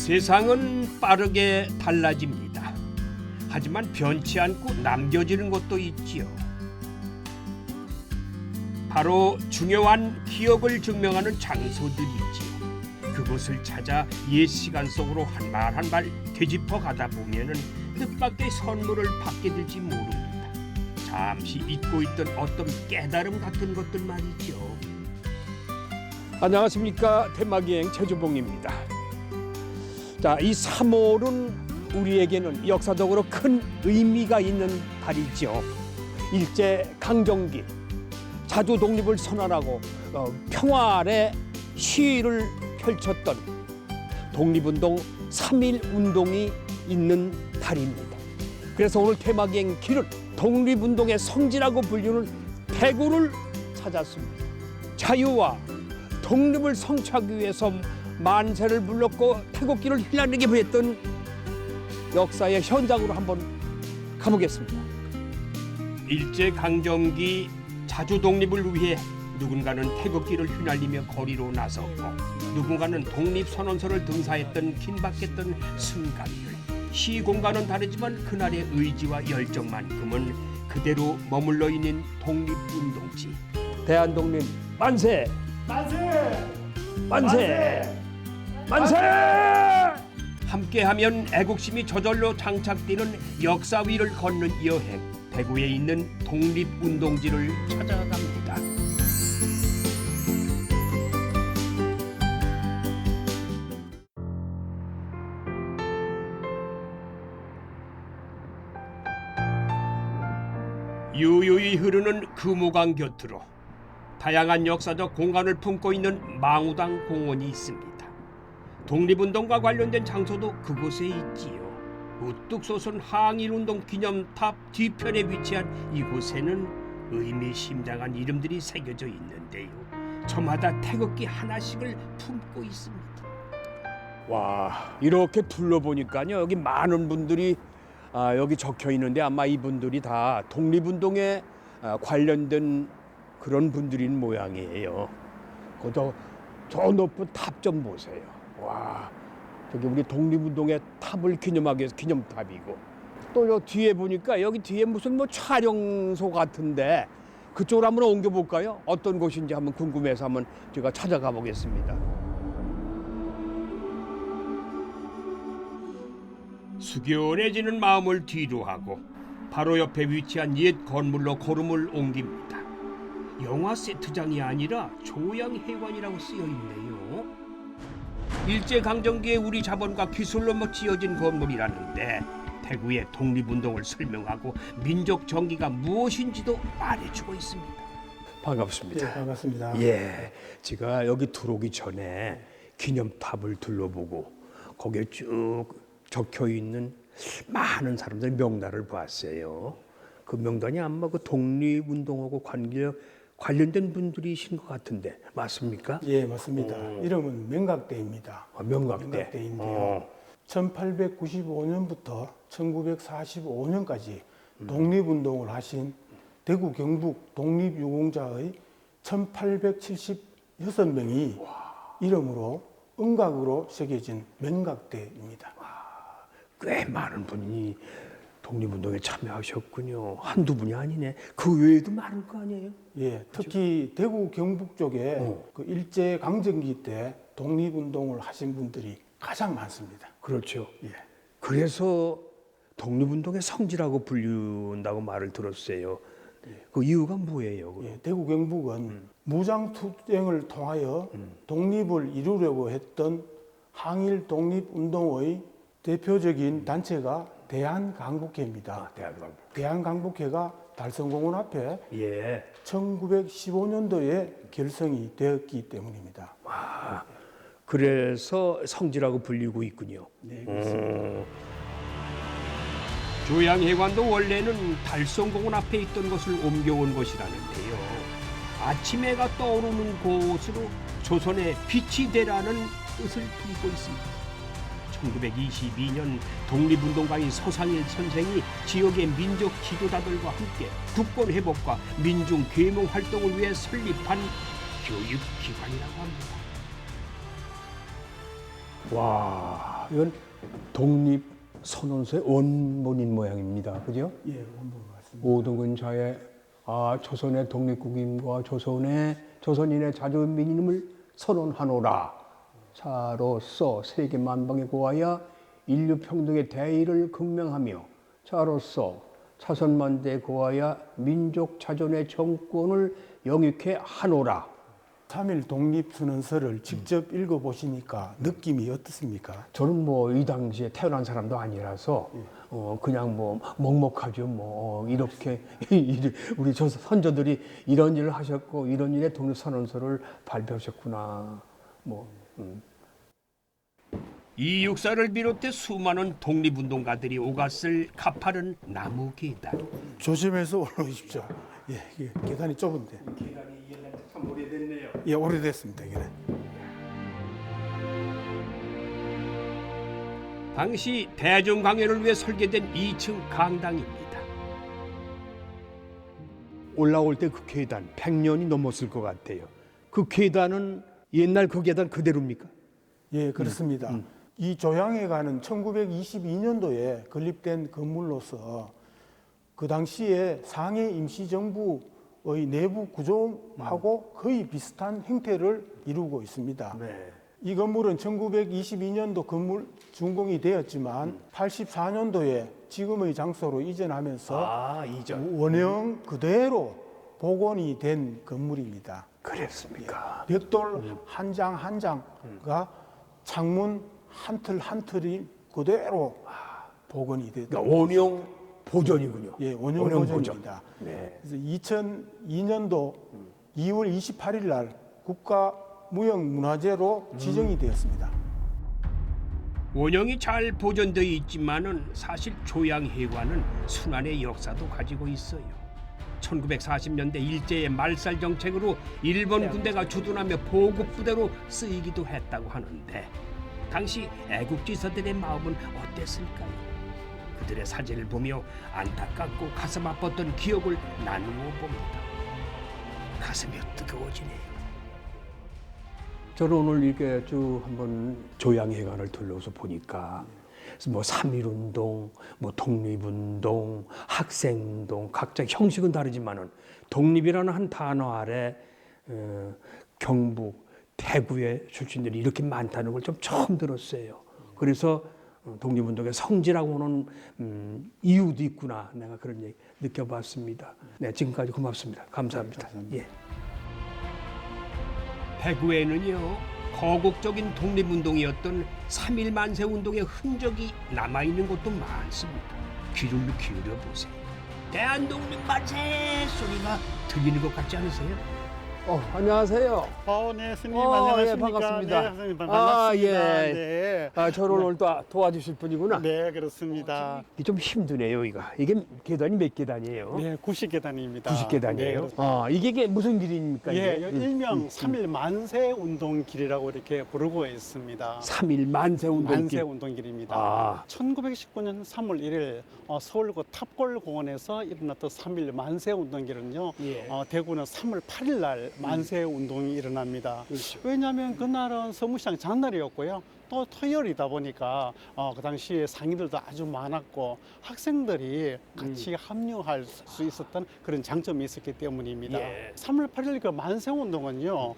세상은 빠르게 달라집니다. 하지만 변치 않고 남겨지는 것도 있지요. 바로 중요한 기억을 증명하는 장소들이지요. 그곳을 찾아 옛 시간 속으로 한 발 한 발 되짚어 가다 보면은 뜻밖의 선물을 받게 될지 모릅니다. 잠시 잊고 있던 어떤 깨달음 같은 것들 말이죠. 안녕하십니까, 대마기행 최주봉입니다. 자, 이 3월은 우리에게는 역사적으로 큰 의미가 있는 달이죠. 일제 강점기, 자주 독립을 선언하고 평화의 시위를 펼쳤던 독립운동 3.1 운동이 있는 달입니다. 그래서 오늘 테마기행 길은 독립운동의 성지라고 불리는 대구를 찾았습니다. 자유와 독립을 성취하기 위해서 만세를 불렀고 태극기를 휘날리게 했던 역사의 현장으로 한번 가보겠습니다. 일제 강점기 자주 독립을 위해 누군가는 태극기를 휘날리며 거리로 나섰고 누군가는 독립선언서를 등사했던 긴박했던 순간들. 시 공간은 다르지만 그날의 의지와 열정만큼은 그대로 머물러 있는 독립운동지. 대한독립 만세! 만세! 만세! 만세! 함께하면 애국심이 저절로 장착되는 역사 위를 걷는 여행. 대구에 있는 독립운동지를 찾아갑니다. 유유히 흐르는 금호강 곁으로 다양한 역사적 공간을 품고 있는 망우당 공원이 있습니다. 독립운동과 관련된 장소도 그곳에 있지요. 우뚝 솟은 항일운동 기념탑 뒤편에 위치한 이곳에는 의미심장한 이름들이 새겨져 있는데요. 저마다 태극기 하나씩을 품고 있습니다. 와, 이렇게 둘러보니까요, 여기 많은 분들이 여기 적혀 있는데 아마 이분들이 다 독립운동에 관련된 그런 분들인 모양이에요. 저 높은 탑 좀 보세요. 와, 저기 우리 독립운동의 탑을 기념하기 위해서 기념탑이고, 또 요 뒤에 보니까 여기 뒤에 무슨 뭐 촬영소 같은데 그쪽으로 한번 옮겨볼까요? 어떤 곳인지 한번 궁금해서 한번 제가 찾아가 보겠습니다. 숙연해지는 마음을 뒤로 하고 바로 옆에 위치한 옛 건물로 걸음을 옮깁니다. 영화 세트장이 아니라 조양회관이라고 쓰여 있네요. 일제강점기에 우리 자본과 기술로 지어진 건물이라는데 대구의 독립운동을 설명하고 민족 정기가 무엇인지도 말해주고 있습니다. 반갑습니다. 네, 반갑습니다. 예, 제가 여기 들어오기 전에 기념탑을 둘러보고 거기에 쭉 적혀 있는 많은 사람들의 명단을 봤어요. 그 명단이 아마 그 독립운동하고 관련된 분들이신 것 같은데 맞습니까? 예, 맞습니다. 이름은 명각대입니다. 명각대. 명각대인데요. 1895년부터 1945년까지 독립운동을 하신 대구 경북 독립유공자의 1876명이 이름으로 음각으로 새겨진 명각대입니다. 꽤 많은 분이 독립운동에 참여하셨군요. 한두 분이 아니네. 그 외에도 많을 거 아니에요? 예, 특히 대구 경북 쪽에 그 일제 강점기 때 독립운동을 하신 분들이 가장 많습니다. 그렇죠. 예. 그래서 독립운동의 성지라고 불린다고 말을 들었어요. 그 이유가 뭐예요? 예, 대구 경북은 무장투쟁을 통하여 독립을 이루려고 했던 항일 독립운동의 대표적인 단체가 대한강북회입니다. 대한강북회가 달성공원 앞에 1915년도에 결성이 되었기 때문입니다. 그래서 성지라고 불리고 있군요. 네, 그렇습니다. 조양회관도 원래는 달성공원 앞에 있던 것을 옮겨온 것이라는데요. 아침 해가 떠오르는 곳으로 조선의 빛이 되라는 뜻을 품고 있습니다. 1922년 독립운동가인 서상일 선생이 지역의 민족 지도자들과 함께 국권 회복과 민중 계몽 활동을 위해 설립한 교육기관이라고 합니다. 와, 이건 독립 선언서의 원본인 모양입니다. 그죠? 예, 원본 맞습니다. 오동근자의 조선의 독립국임과 조선인의 자주민임을 선언하노라. 자로서 세계 만방에 고하여 인류 평등의 대의를 극명하며 자로서 차선만대에 고하여 민족 자존의 정권을 영육해 하노라. 3.1 독립선언서를 직접 읽어보시니까 느낌이 어떻습니까? 저는 뭐 이 당시에 태어난 사람도 아니라서 그냥 뭐 먹먹하죠. 뭐 이렇게 우리 선조들이 이런 일을 하셨고 이런 일에 독립선언서를 발표하셨구나. 이 육사를 비롯해 수많은 독립운동가들이 오갔을 가파른 나무 계단. 조심해서 올라오십시오. 예, 이게 계단이 좁은데. 계단이 참 오래됐네요. 예, 오래됐습니다. 이게. 당시 대중 강연을 위해 설계된 2층 강당입니다. 올라올 때 그 계단 100년이 넘었을 것 같아요. 그 계단은 옛날 그 계단 그대로입니까? 예, 그렇습니다. 이 조양회관은 1922년도에 건립된 건물로서 그 당시에 상해 임시정부의 내부 구조하고 거의 비슷한 형태를 이루고 있습니다. 네. 이 건물은 1922년도 건물 준공이 되었지만 84년도에 지금의 장소로 이전하면서 원형 그대로 복원이 된 건물입니다. 그랬습니까? 벽돌 한 장 한 장과 창문 한 틀 한 틀이 그대로 복원이 됐다. 그러니까 원형 보존이군요. 예, 원형 보존입니다. 네. 그래서 2002년도 2월 28일 날 국가 무형문화재로 지정이 되었습니다. 원형이 잘 보존되어 있지만은 사실 조양회관은 순환의 역사도 가지고 있어요. 1940년대 일제의 말살 정책으로 일본 군대가 주둔하며 보급부대로 쓰이기도 했다고 하는데 당시 애국지사들의 마음은 어땠을까요? 그들의 사진을 보며 안타깝고 가슴 아팠던 기억을 나누어 봅니다. 가슴이 뜨거워지네요. 저는 오늘 이렇게 쭉 한번 조양회관을 둘러서 보니까 뭐 3.1운동, 뭐 독립운동, 학생운동 각자 형식은 다르지만은 독립이라는 한 단어 아래 경북, 대구의 출신들이 이렇게 많다는 걸 좀 처음 들었어요. 그래서 독립운동의 성지라고 하는 이유도 있구나. 내가 그런 얘기 느껴봤습니다. 네, 지금까지 고맙습니다. 감사합니다. 예. 대구에는요 거국적인 독립운동이었던 3.1 만세운동의 흔적이 남아있는 곳도 많습니다. 귀를 기울여 보세요. 대한독립 만세 소리가 들리는 것 같지 않으세요? 안녕하세요. 네, 스님 예, 안녕하십니까? 반갑습니다. 네, 선생님 반갑습니다. 예. 네. 저를 오늘 또 도와주실 분이구나. 네, 그렇습니다. 이게 좀 힘드네요, 이게 계단이 몇 계단이에요? 네, 90계단입니다. 90계단이에요? 네, 이게 무슨 길입니까? 예, 이게? 일명 3.1 만세 운동길이라고 이렇게 부르고 있습니다. 3.1 만세운동길. 만세 운동길입니다. 아. 1919년 3월 1일 서울구 탑골공원에서 일어났던 3.1 만세 운동길은요. 예. 대구는 3월 8일 날 만세 운동이 일어납니다. 그렇죠. 왜냐하면 그날은 서무시장 장날이었고요. 또 토요일이다 보니까 그 당시에 상인들도 아주 많았고 학생들이 같이 합류할 수 있었던 그런 장점이 있었기 때문입니다. 예. 3월 8일 그 만세운동은요,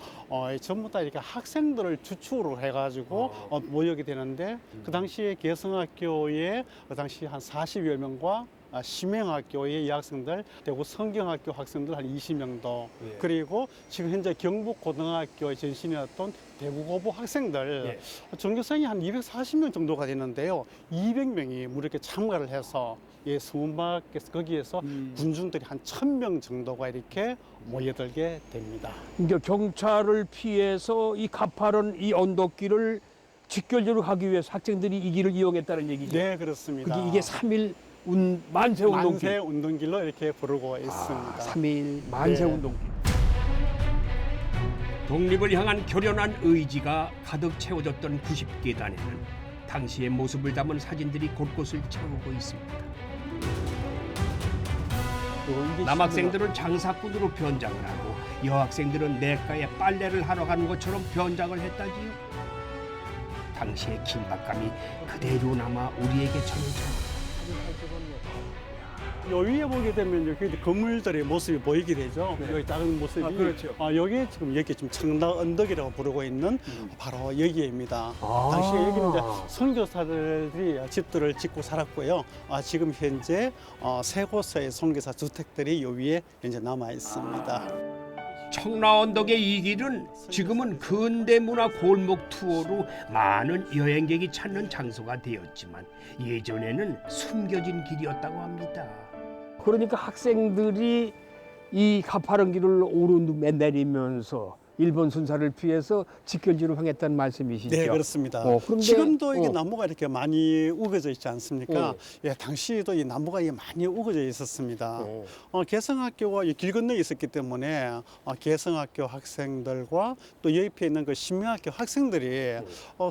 전부 다 이렇게 학생들을 주축으로 해가지고 모이게 되는데 그 당시에 개성학교에 그 당시 한 40여 명과 심행학교의 여학생들, 대구 성경학교 학생들 한 20명도, 예. 그리고 지금 현재 경북고등학교의 전신이었던 대구고보 학생들, 전교생이 한 240명 정도가 되는데요. 200명이 무려 이렇게 참가를 해서 서문밖에서 거기에서 군중들이 한 1000명 정도가 이렇게 모여들게 됩니다. 그러니까 경찰을 피해서 이 가파른 이 언덕길을 직결적으로 가기 위해서 학생들이 이 길을 이용했다는 얘기죠. 네, 그렇습니다. 이게 3.1 만세운동길. 만세 운동길로 이렇게 부르고 있습니다. 3.1 만세운동길. 독립을 향한 결연한 의지가 가득 채워졌던 90계단에는 당시의 모습을 담은 사진들이 곳곳을 채우고 있습니다. 남학생들은 장사꾼으로 변장을 하고 여학생들은 내과에 빨래를 하러 가는 것처럼 변장을 했다지요. 당시의 긴박감이 그대로 남아 우리에게 전해져. 요 위에 보게 되면 여기 건물들의 모습이 보이게 되죠. 여기 작은 모습이. 그렇죠. 여기 지금 여기 지금 청라 언덕이라고 부르고 있는 바로 여기입니다. 아. 당시에 여기는 이제 선교사들이 집들을 짓고 살았고요. 지금 현재 세 곳의 선교사 주택들이 요 위에 이제 남아 있습니다. 청라 언덕의 이 길은 지금은 근대문화 골목 투어로 많은 여행객이 찾는 장소가 되었지만 예전에는 숨겨진 길이었다고 합니다. 그러니까 학생들이 이 가파른 길을 오르내리면서 일본 순사를 피해서 직결지로 향했다는 말씀이시죠? 네, 그렇습니다. 그런데, 지금도 이게 나무가 이렇게 많이 우거져 있지 않습니까? 예, 당시에도 이 나무가 이게 많이 우거져 있었습니다. 개성학교가 이 길 건너에 있었기 때문에 개성학교 학생들과 또 옆에 있는 그 신명학교 학생들이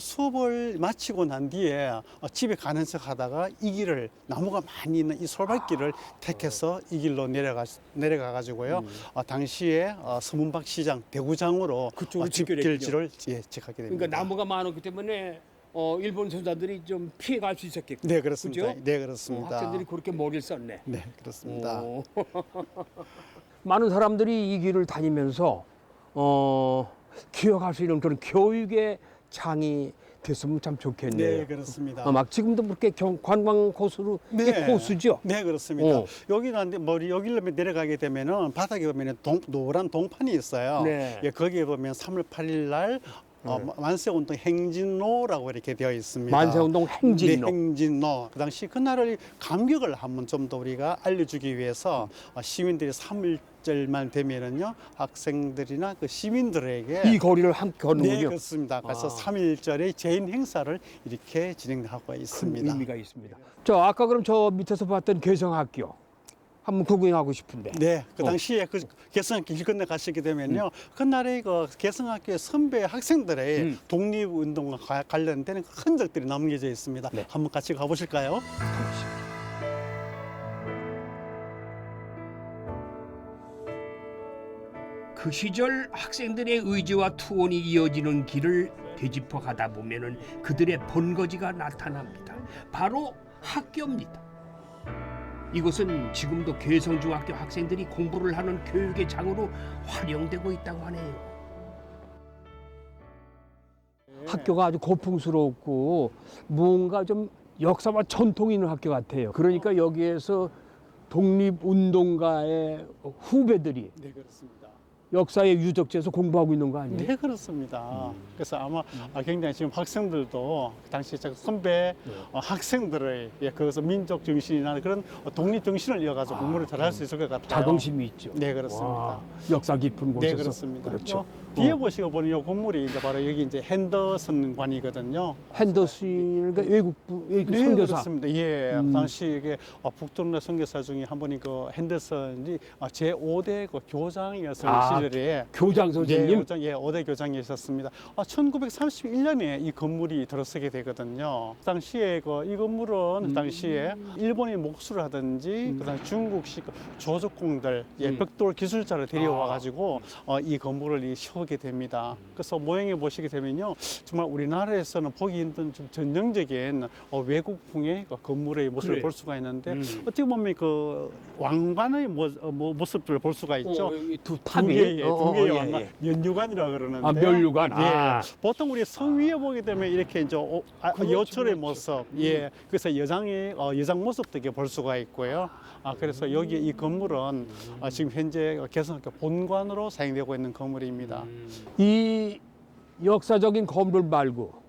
수업을 마치고 난 뒤에 집에 가는 척 하다가 이 길을 나무가 많이 있는 이 솔밭길을 택해서 이 길로 내려가 가지고요. 당시에 서문박 시장 대구장 으로 그쪽으로 집길지를 지하게 됩니다. 그러니까 나무가 많았기 때문에 일본 선사들이 좀 피해갈 수 있었겠고. 네, 그렇습니다. 그죠? 네, 그렇습니다. 학생들이 그렇게 머리를 썼네. 네, 그렇습니다. 많은 사람들이 이 길을 다니면서 기억할 수 있는 그런 교육의 장이 됐으면 참 좋겠네요. 네, 그렇습니다. 막 지금도 그렇게 관광 코스로 네. 코스죠. 네, 그렇습니다. 어. 여기는 여기로 내려가게 되면은 바닥에 보면은 노란 동판이 있어요. 네. 예, 거기에 보면 3월 8일 날 만세운동 행진로라고 이렇게 되어 있습니다. 만세운동 행진로. 네, 행진로. 그 당시 그날을 감격을 한번 좀 더 우리가 알려주기 위해서 시민들이 3일절만 되면은요 학생들이나 그 시민들에게 이 거리를 함께 네, 걷는군요. 그렇습니다. 그래서 3일절의 제인 행사를 이렇게 진행하고 큰 있습니다. 의미가 있습니다. 아까 그럼 저 밑에서 봤던 개성학교 한번 구경하고 싶은데. 네, 그 당시에 그 개성학교 길 건너 가시게 되면요, 그날의 그 개성학교의 선배 학생들의 독립운동과 관련된 흔적들이 남겨져 있습니다. 네. 한번 같이 가보실까요? 그 시절 학생들의 의지와 투혼이 이어지는 길을 되짚어 가다 보면은 그들의 본거지가 나타납니다. 바로 학교입니다. 이곳은 지금도 개성중학교 학생들이 공부를 하는 교육의 장으로 활용되고 있다고 하네요. 학교가 아주 고풍스럽고 뭔가 좀 역사와 전통이 있는 학교 같아요. 그러니까 여기에서 독립운동가의 후배들이 네, 그렇습니다. 역사의 유적지에서 공부하고 있는 거 아니에요? 네, 그렇습니다. 그래서 아마 굉장히 지금 학생들도 당시 선배 학생들의 그것은 민족 정신이나 그런 독립 정신을 이어가지고 공부를 잘할 수 있을 것 같아요. 자긍심이 있죠. 네, 그렇습니다. 와, 역사 깊은 곳에서. 네, 그렇습니다. 그렇죠. 뒤에 보시고 보니 이 건물이 이제 바로 여기 이제 핸더슨관이거든요. 핸더슨 그러니까 외국부 네, 선교사. 그렇습니다. 예, 당시 이게 북동네 선교사 중에 한 분이 그 핸더슨이 제5대 그 교장이었을 시절에 교장 선생님. 네, 예, 5대 교장이셨습니다. 1931년에 이 건물이 들어서게 되거든요. 당시에 이 건물은 당시에 일본이 목수를 하든지 그다음 중국식 조적공들, 벽돌 기술자를 데려와 가지고 이 건물을 세우게 됩니다. 그래서 모형에 보시게 되면요, 정말 우리나라에서는 보기 힘든 좀 전형적인 외국풍의 건물의 모습을 그래. 볼 수가 있는데 어떻게 보면 그 왕관의 모습들을 볼 수가 있죠. 두 두 탑이. 개의 예, 왕관, 예. 면류관이라고 그러는데. 아, 면류관. 예. 아. 보통 우리 성 위에 보게 되면 이렇게 이제 여철의 모습, 예. 그래서 여장 모습도 이렇게 볼 수가 있고요. 그래서 여기 이 건물은 지금 현재 개성학교 본관으로 사용되고 있는 건물입니다. 이 역사적인 건물 말고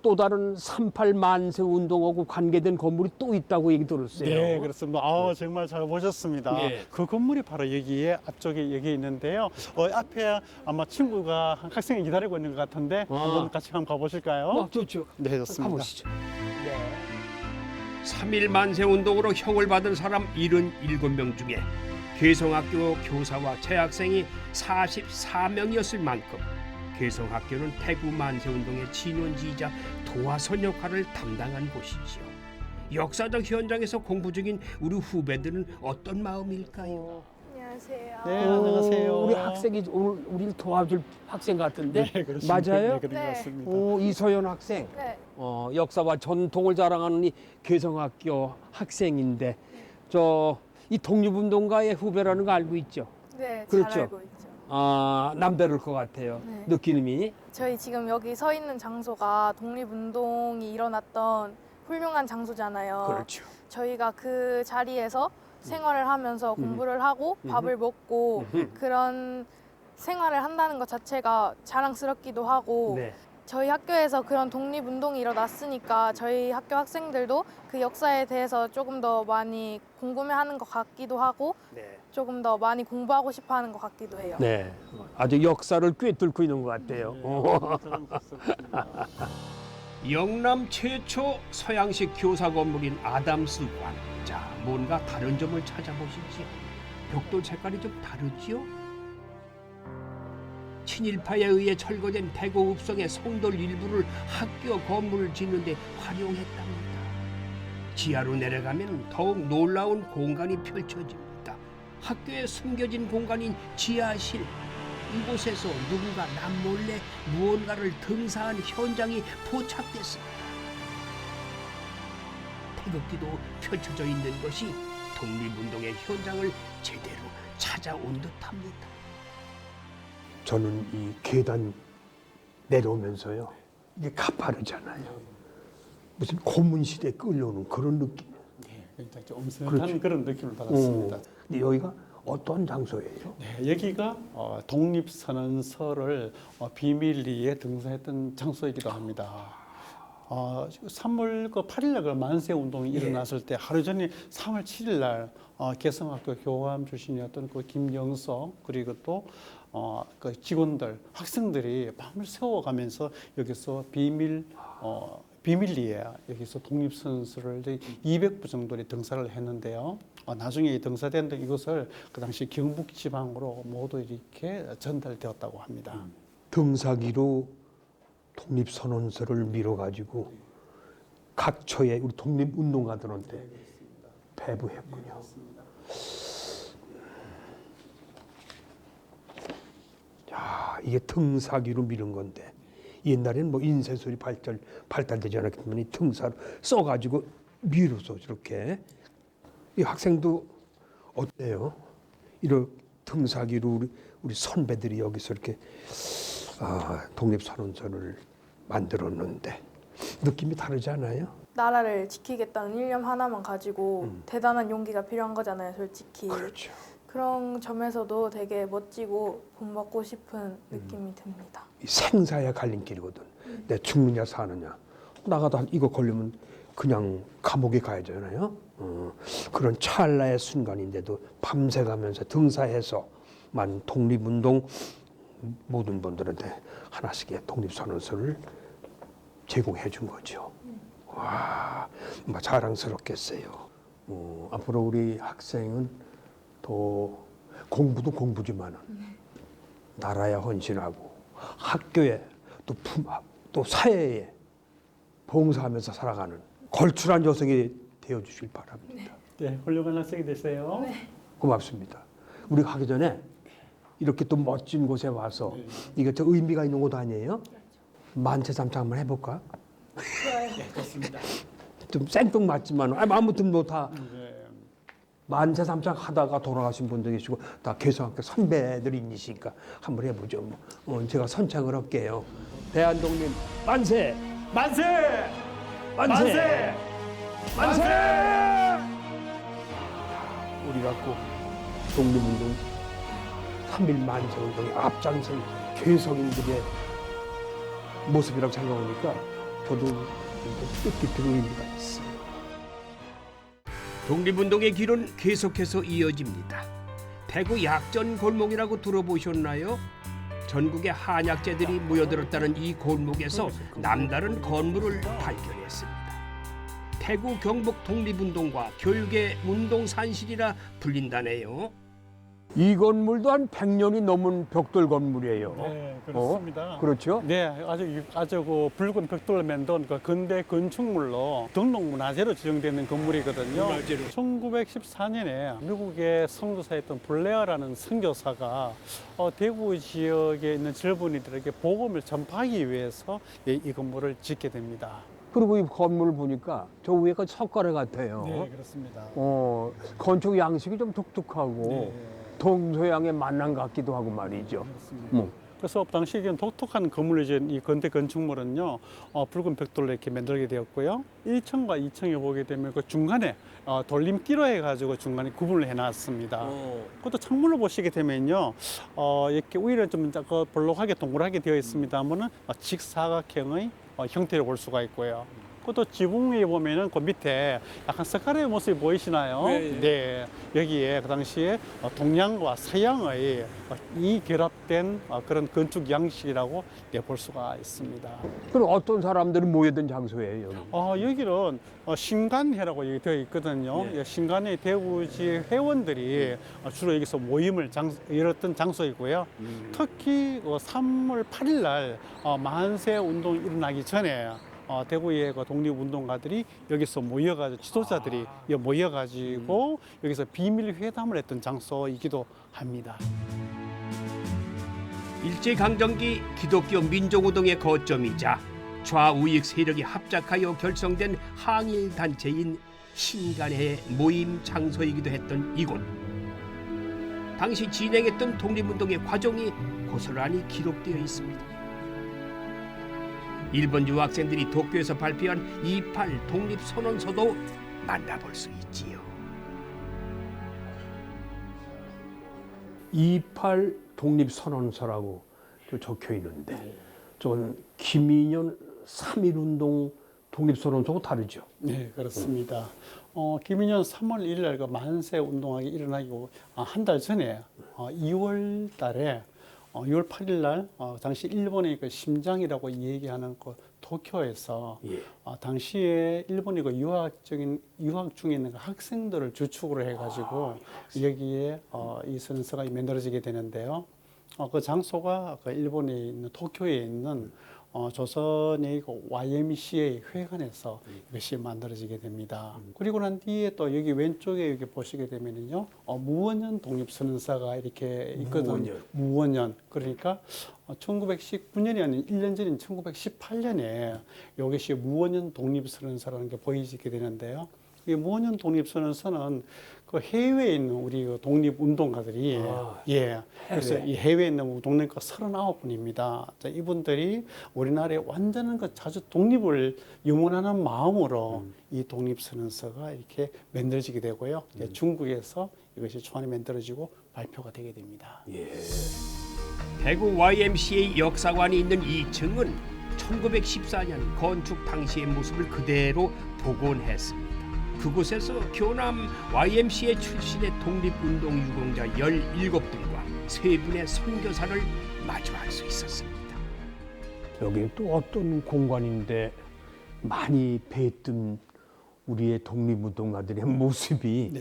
또 다른 38 만세 운동하고 관계된 건물이 또 있다고 얘기 들었어요. 네, 그렇습니다. 정말 잘 보셨습니다. 예. 그 건물이 바로 여기에 앞쪽에 여기 있는데요. 앞에 아마 친구가 학생이 기다리고 있는 것 같은데 한번 같이 한번 가보실까요? 좋죠. 네, 좋습니다. 가보시죠. 3.1 만세 운동으로 형을 받은 사람 77명 중에 개성학교 교사와 재학생이 44명이었을 만큼 개성학교는 태구 만세 운동의 진원지이자 도화선 역할을 담당한 곳이지요. 역사적 현장에서 공부 중인 우리 후배들은 어떤 마음일까요? 안녕하세요. 네, 안녕하세요. 우리 학생이 오늘 우리를 도와줄 학생 같은데 네, 그렇습니다. 맞아요? 네, 그런 것 네. 같습니다. 이소연 학생. 네, 역사와 전통을 자랑하는 이 개성학교 학생인데 이 독립운동가의 후배라는 거 알고 있죠? 네, 그렇죠. 잘 알고 있죠. 남다를 것 같아요. 네. 느낌이. 저희 지금 여기 서 있는 장소가 독립운동이 일어났던 훌륭한 장소잖아요. 그렇죠. 저희가 그 자리에서 생활을 하면서 공부를 하고 밥을 먹고 그런 생활을 한다는 것 자체가 자랑스럽기도 하고 네. 저희 학교에서 그런 독립운동이 일어났으니까 저희 학교 학생들도 그 역사에 대해서 조금 더 많이 궁금해하는 것 같기도 하고 네. 조금 더 많이 공부하고 싶어하는 것 같기도 해요. 네. 아주 역사를 꿰뚫고 있는 것 같아요. 영남 최초 서양식 교사 건물인 아담스관. 자, 뭔가 다른 점을 찾아보시지요. 벽돌 색깔이 좀 다르지요? 친일파에 의해 철거된 대구 읍성의 성돌 일부를 학교 건물을 짓는 데 활용했답니다. 지하로 내려가면 더욱 놀라운 공간이 펼쳐집니다. 학교에 숨겨진 공간인 지하실. 이곳에서 누군가 남몰래 무언가를 등사한 현장이 포착됐습니다. 태극기도 펼쳐져 있는 것이 독립운동의 현장을 제대로 찾아온 듯합니다. 저는 이 계단 내려오면서요. 이게 가파르잖아요. 무슨 고문실에 끌려오는 그런 느낌. 네, 굉장히 좀 엄선한 그렇죠. 그런 느낌을 받았습니다. 근데 여기가 어떤 장소예요? 네, 여기가 독립선언서를 비밀리에 등사했던 장소이기도 합니다. 3월 8일 날 만세 운동이 일어났을 때 하루 전에 3월 7일 날 개성학교 교감 출신이었던 그 김영석 그리고 또 그 직원들 학생들이 밤을 새워가면서 여기서 비밀리에 여기서 독립선서를 200부 정도의 등사를 했는데요. 나중에 이 등사된 이것을 그 당시 경북 지방으로 모두 이렇게 전달되었다고 합니다. 등사기로 독립선언서를 밀어가지고 각 처에 우리 독립운동가들한테 배부했군요. 야, 이게 등사기로 밀은 건데 옛날에는 뭐 인쇄술이 발달되지 않았기 때문에 이 등사로 써가지고 밀어서 이렇게 이 학생도 어때요? 이런 등사기로 우리 선배들이 여기서 이렇게 독립선언서를 만들었는데 느낌이 다르지 않아요? 나라를 지키겠다는 일념 하나만 가지고 대단한 용기가 필요한 거잖아요, 솔직히. 그렇죠. 그런 점에서도 되게 멋지고 본받고 싶은 느낌이 듭니다. 이 생사의 갈림길이거든. 내 죽느냐 사느냐. 나가다 이거 걸리면 그냥 감옥에 가야 되잖아요. 그런 찰나의 순간인데도 밤새 가면서 등사해서만 독립운동 모든 분들한테 하나씩의 독립선언서를 제공해 준 거죠. 와, 정말 자랑스럽겠어요. 앞으로 우리 학생은 더 공부도 공부지만은 나라에 헌신하고 학교에 또 사회에 봉사하면서 살아가는 걸출한 여성이 되어 주실 바랍니다. 네, 훌륭한 학생이 되세요. 고맙습니다. 우리 가기 전에 이렇게 또 멋진 곳에 와서 이게 저 의미가 있는 곳 아니에요? 만세삼창 한번 해볼까? 네, 좋습니다. 좀 생뚱맞지만 아무튼 뭐 다 네. 만세삼창 하다가 돌아가신 분도 계시고 다 개성학교 선배들이시니까 한번 해보죠. 제가 선창을 할게요. 대한독립 만세! 만세! 만세! 만세! 우리가 꼭 독립운동 3.1 만세운동의 앞장선 개성인들의 모습이라고 생각하니까 저도 뜻깊은 의미가 있어요. 독립운동의 길은 계속해서 이어집니다. 대구 약전 골목이라고 들어보셨나요? 전국의 한약재들이 모여들었다는 이 골목에서 남다른 건물을 발견했습니다. 대구 경북 독립운동과 교육의 운동산실이라 불린다네요. 이 건물도 한 100년이 넘은 벽돌 건물이에요. 네, 그렇습니다. 그렇죠? 네, 아주 그 붉은 벽돌로 만든 그 근대 건축물로 등록문화재로 지정되는 건물이거든요. 문화재로. 1914년에 미국의 선교사였던 블레어라는 선교사가 대구 지역에 있는 젊은이들에게 복음을 전파하기 위해서 이 건물을 짓게 됩니다. 그리고 이 건물 보니까 저 위에가 석가래 같아요. 네, 그렇습니다. 건축 양식이 좀 독특하고 네. 동서양의 만남 같기도 하고 말이죠. 그렇습니다. 그래서 당시 이게 독특한 건물이죠. 이 근대 건축물은요, 붉은 벽돌로 이렇게 만들게 되었고요. 1층과 2층에 보게 되면 그 중간에 돌림기로 해가지고 중간에 구분을 해놨습니다. 그것도 창문을 보시게 되면요, 이렇게 위를 좀 볼록하게 동그랗게 되어 있습니다만은 직사각형의 형태를 볼 수가 있고요. 그것도 지붕 위에 보면은 그 밑에 약간 석가래의 모습이 보이시나요? 네. 여기에 그 당시에 동양과 서양의 이 결합된 그런 건축 양식이라고 볼 수가 있습니다. 그럼 어떤 사람들이 모여든 장소예요? 여기? 여기는 신간회라고 여기 되어 있거든요. 신간회 대구지 회원들이 주로 여기서 모임을 열었던 장소이고요. 특히 3월 8일 날 만세 운동이 일어나기 전에 대구의 그 독립운동가들이 여기서 모여가지고 지도자들이 모여가지고 여기서 비밀 회담을 했던 장소이기도 합니다. 일제강점기 기독교 민족운동의 거점이자 좌우익 세력이 합작하여 결성된 항일 단체인 신간의 모임 장소이기도 했던 이곳. 당시 진행했던 독립운동의 과정이 고스란히 기록되어 있습니다. 일본 유학생들이 도쿄에서 발표한 28 독립선언서도 만나볼 수 있지요. 28 독립선언서라고 적혀 있는데 저건 김인현 3.1운동 독립선언서하고 다르죠? 네, 그렇습니다. 김인현 3월 1일 날 그 만세 운동이 일어나기 한 달 전에 2월 달에 6월 8일 날 당시 일본의 그 심장이라고 얘기하는 그 도쿄에서 당시에 일본이 그 유학 중에 있는 그 학생들을 주축으로 해가지고 여기에 이 선서가 만들어지게 되는데요. 그 장소가 그 일본에 있는 도쿄에 있는 조선의 그 YMCA 회관에서 이것이 만들어지게 됩니다. 그리고 난 뒤에 또 여기 왼쪽에 여기 보시게 되면은요, 무원년 독립선언서가 이렇게 있거든요. 무원년. 그러니까 1919년이 아닌 1년 전인 1918년에 이것이 무원년 독립선언서라는 게 보이게 되는데요. 이 무원년 독립선언서는 그 해외에 있는 우리 그 독립운동가들이 그래서 이 해외에 있는 독립가 39분입니다. 이분들이 우리나라의 완전한 그 자주 독립을 염원하는 마음으로 이 독립선언서가 이렇게 만들어지게 되고요. 중국에서 이것이 초안이 만들어지고 발표가 되게 됩니다. 대구 YMCA 역사관이 있는 2층은 1914년 건축 당시의 모습을 그대로 복원했습니다. 그곳에서 교남 YMCA 출신의 독립운동 유공자 17분과 3분의 선교사를 마주할 수 있었습니다. 여기 또 어떤 공간인데 많이 뵀던 우리의 독립운동가들의 모습이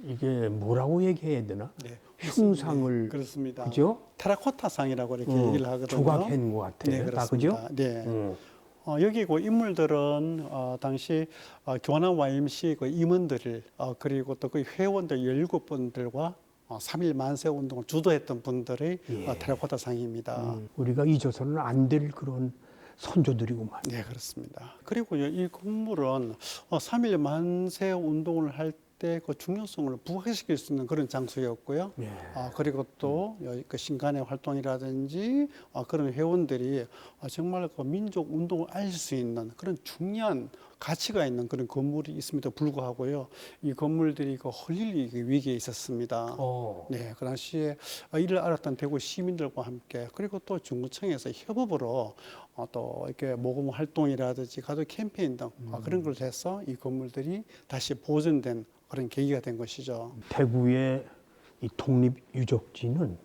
이게 뭐라고 얘기해야 되나? 흉상을 그렇습니다. 그죠? 테라코타상이라고 이렇게 얘기를 하거든요. 조각한 것 같아요. 네, 다 그렇습니다. 그죠? 네. 여기 그 인물들은 당시 교남 YMC 그 임원들 그리고 또 그 회원들 17분들과 3.1 만세 운동을 주도했던 분들의 테라코타상입니다. 우리가 잊어서는 안 될 그런 선조들이구만. 네, 그렇습니다. 그리고 이 건물은 3.1 만세 운동을 할 때 그 중요성을 부각시킬 수 있는 그런 장소였고요. 그리고 또 그 신간의 활동이라든지 그런 회원들이 정말 그 민족 운동을 알릴 수 있는 그런 중요한 가치가 있는 그런 건물이 있음에도 불구하고요. 이 건물들이 그 헐릴 위기에 있었습니다. 네, 그 당시에 이를 알았던 대구 시민들과 함께 그리고 또 중구청에서 협업으로 또 이렇게 모금 활동이라든지 가족 캠페인 등 그런 걸 해서 이 건물들이 다시 보존된 그런 계기가 된 것이죠. 대구의 이 독립유적지는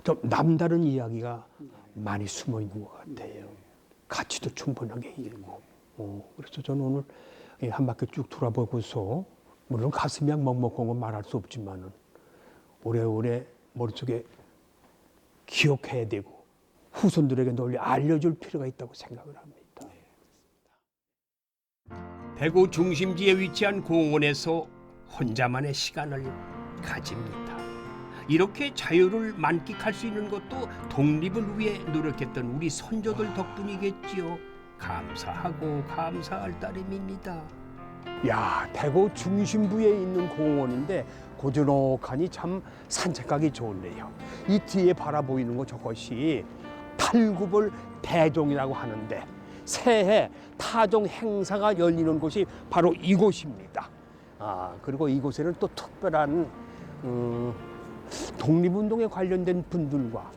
좀 남다른 이야기가 많이 숨어 있는 것 같아요. 가치도 충분하게 있고. 그래서 저는 오늘 한 바퀴 쭉 돌아보고서 물론 가슴이 먹먹한 건 말할 수 없지만은 오래오래 머릿속에 기억해야 되고 후손들에게 널리 알려줄 필요가 있다고 생각을 합니다. 대구 중심지에 위치한 공원에서 혼자만의 시간을 가집니다. 이렇게 자유를 만끽할 수 있는 것도 독립을 위해 노력했던 우리 선조들 덕분이겠지요. 감사하고 감사할 따름입니다. 야, 대구 중심부에 있는 공원인데 고즈넉하니 참 산책하기 좋네요. 이 뒤에 바라보이는 것 저것이 탈구볼 대종이라고 하는데 새해 타종 행사가 열리는 곳이 바로 이곳입니다. 그리고 이곳에는 또 특별한 독립운동에 관련된 분들과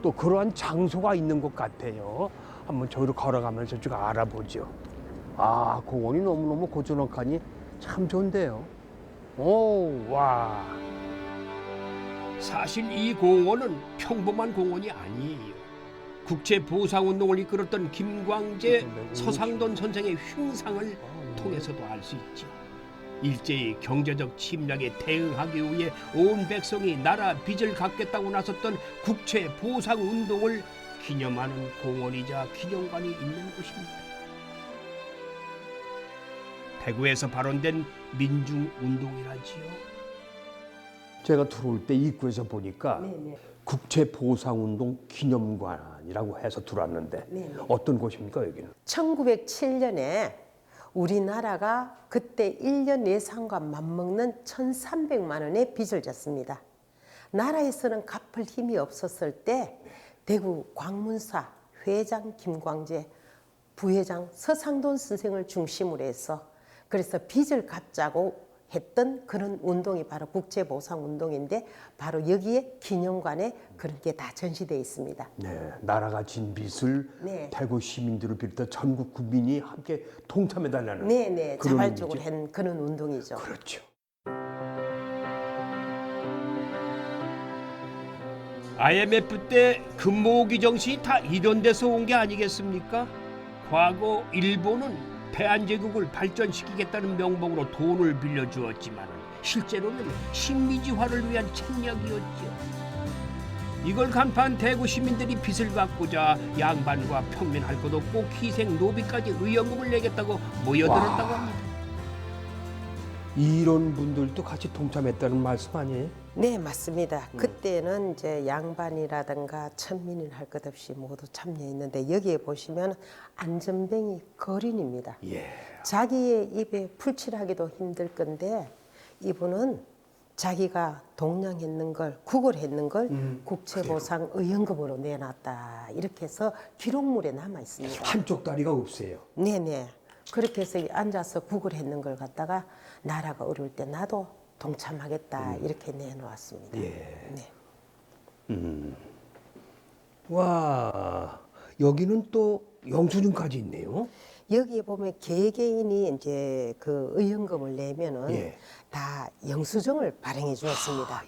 또 그러한 장소가 있는 것 같아요. 한번 저기로 걸어가면서 쭉 알아보죠. 공원이 너무너무 고즈넉하니 참 좋은데요. 와. 사실 이 공원은 평범한 공원이 아니에요. 국채보상운동을 이끌었던 김광재, 서상돈 선생의 흉상을 통해서도 알 수 있죠. 일제의 경제적 침략에 대응하기 위해 온 백성이 나라 빚을 갚겠다고 나섰던 국채보상운동을 기념하는 공원이자 기념관이 있는 곳입니다. 대구에서 발원된 민중운동이라지요. 제가 들어올 때 입구에서 보니까 국채보상운동 기념관이라고 해서 들어왔는데 어떤 곳입니까 여기는? 1907년에 우리나라가 그때 1년 예산과 맞먹는 1,300만 원의 빚을 졌습니다. 나라에서는 갚을 힘이 없었을 때 대구 광문사 회장 김광재, 부회장 서상돈 선생을 중심으로 해서 그래서 빚을 갚자고 했던 그런 운동이 바로 국채보상운동인데 바로 여기에 기념관에 그런 게 다 전시되어 있습니다. 네, 나라가 진 빚을 대구 시민들을 비롯해 전국 국민이 함께 동참해달라는 네네, 그런 자발적으로 의미죠. 한 그런 운동이죠. 그렇죠. IMF 때 금모으기 정신이 다 이런 데서 온 게 아니겠습니까? 과거 일본은 대한제국을 발전시키겠다는 명목으로 돈을 빌려주었지만 실제로는 식민지화를 위한 책략이었죠. 이걸 간파한 대구 시민들이 빚을 갚고자 양반과 평민할 것 없고 희생 노비까지 의연금을 내겠다고 모여들었다고 합니다. 이런 분들도 같이 동참했다는 말씀 아니에요? 네, 맞습니다. 그때는 이제 양반이라든가 천민을 할 것 없이 모두 참여했는데 여기에 보시면 안전뱅이 거린입니다. 자기의 입에 풀칠하기도 힘들 건데 이분은 자기가 동량했는 걸, 구걸했는 걸 국채보상 의연금으로 내놨다. 이렇게 해서 기록물에 남아 있습니다. 한쪽 다리가 없어요. 네네. 그렇게 해서 앉아서 구걸했는 걸 갖다가 나라가 어려울 때 나도 동참하겠다 이렇게 내놓았습니다. 네. 와, 여기는 또 영수증까지 있네요. 여기에 보면 개개인이 이제 그 의연금을 내면은 다 영수증을 발행해 주었습니다.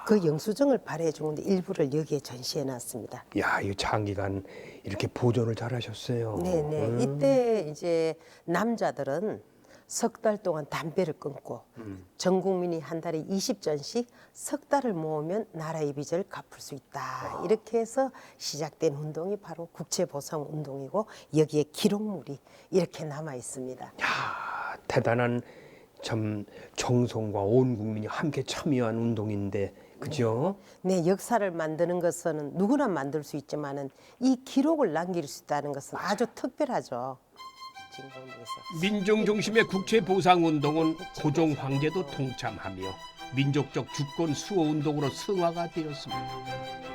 그 영수증을 발행해 주는데 일부를 여기에 전시해 놨습니다. 야, 이 장기간 이렇게 보존을 잘 하셨어요. 네네. 이때 이제 남자들은 석 달 동안 담배를 끊고 전 국민이 한 달에 20전씩 석 달을 모으면 나라의 빚을 갚을 수 있다. 이렇게 해서 시작된 운동이 바로 국채보상운동이고 여기에 기록물이 이렇게 남아 있습니다. 야, 대단한 참 정성과 온 국민이 함께 참여한 운동인데, 그죠? 네, 역사를 만드는 것은 누구나 만들 수 있지만은 이 기록을 남길 수 있다는 것은 아주 특별하죠. 민중 중심의 국채보상운동은 고종 황제도 동참하며 민족적 주권 수호 운동으로 승화가 되었습니다.